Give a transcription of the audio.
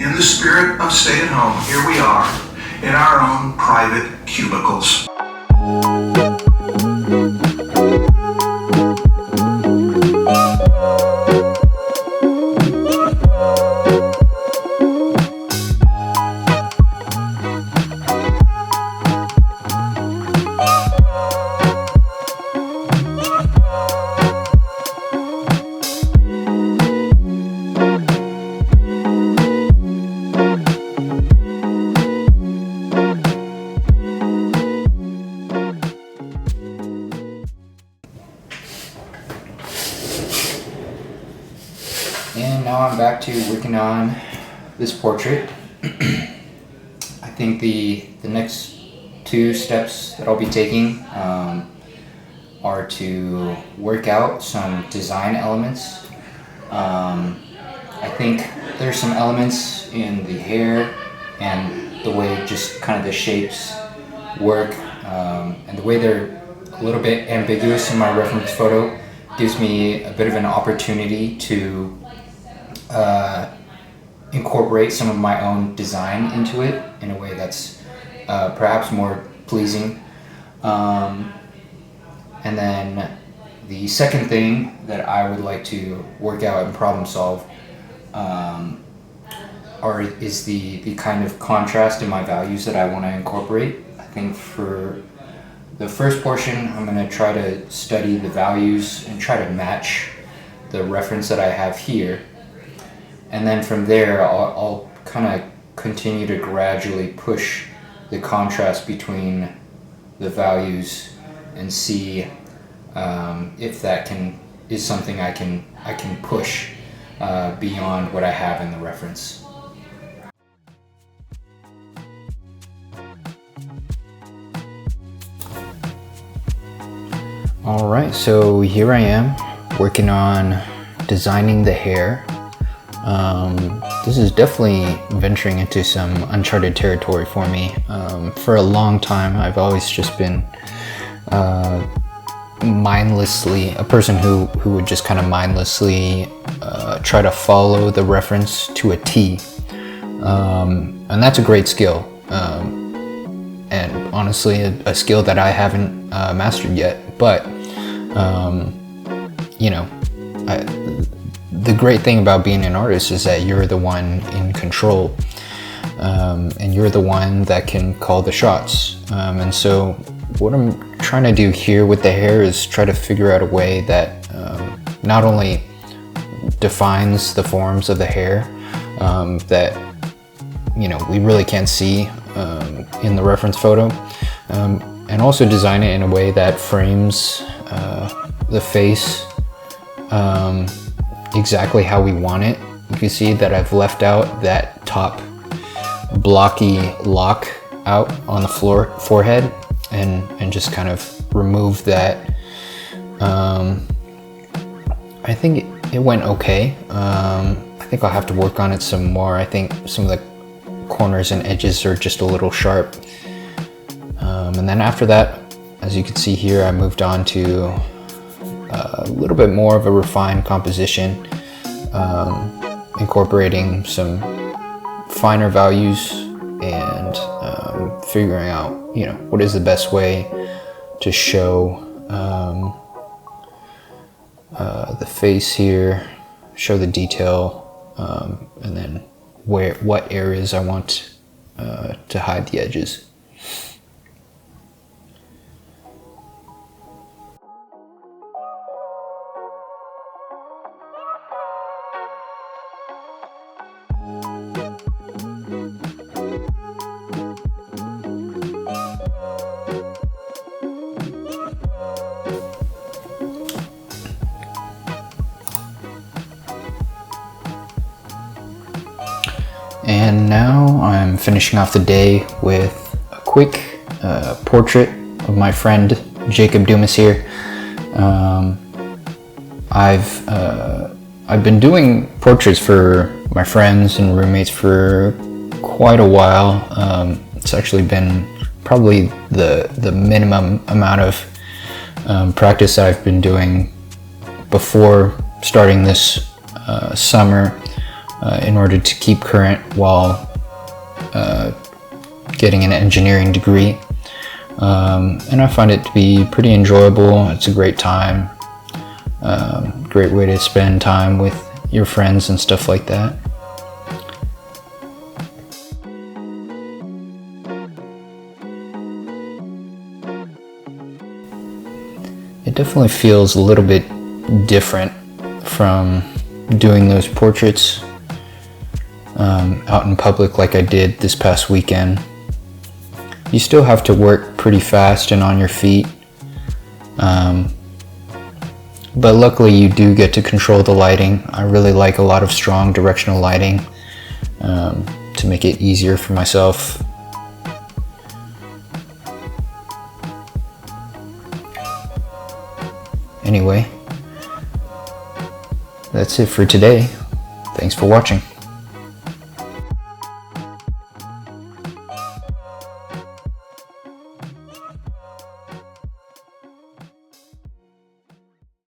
in the spirit of stay at home, here we are in our own private cubicles. And now I'm back to working on this portrait. I think the next two steps that I'll be taking are to work out some design elements. I think there's some elements in the hair and the way just kind of the shapes work, and the way they're a little bit ambiguous in my reference photo gives me a bit of an opportunity to incorporate some of my own design into it in a way that's perhaps more pleasing. And then the second thing that I would like to work out and problem solve is the kind of contrast in my values that I want to incorporate. I think for the first portion, I'm going to try to study the values and try to match the reference that I have here. And then from there, I'll kind of continue to gradually push the contrast between the values and see if that is something I can push beyond what I have in the reference. All right, so here I am working on designing the hair. This is definitely venturing into some uncharted territory for me. For a long time, I've always just been mindlessly a person who would just kind of mindlessly try to follow the reference to a T, and that's a great skill, and honestly a skill that I haven't mastered yet. But the great thing about being an artist is that you're the one in control, and you're the one that can call the shots. And so what I'm trying to do here with the hair is try to figure out a way that not only defines the forms of the hair that we really can't see in the reference photo, and also design it in a way that frames the face exactly how we want it. You can see that I've left out that top blocky lock out on the forehead and just kind of remove that. I think it went okay. I think I'll have to work on it some more. I think some of the corners and edges are just a little sharp. And then after that, as you can see here, I moved on to a little bit more of a refined composition, incorporating some finer values and figuring out, what is the best way to show the face here, show the detail, and then what areas I want to hide the edges. And now I'm finishing off the day with a quick portrait of my friend Jacob Dumas here. I've been doing portraits for my friends and roommates for quite a while. It's actually been probably the minimum amount of practice that I've been doing before starting this summer. in order to keep current while getting an engineering degree. And I find it to be pretty enjoyable. It's a great time, great way to spend time with your friends and stuff like that. It definitely feels a little bit different from doing those portraits out in public like I did this past weekend. You still have to work pretty fast and on your feet, but luckily you do get to control the lighting. I really like a lot of strong directional lighting to make it easier for myself. Anyway, that's it for today. Thanks for watching.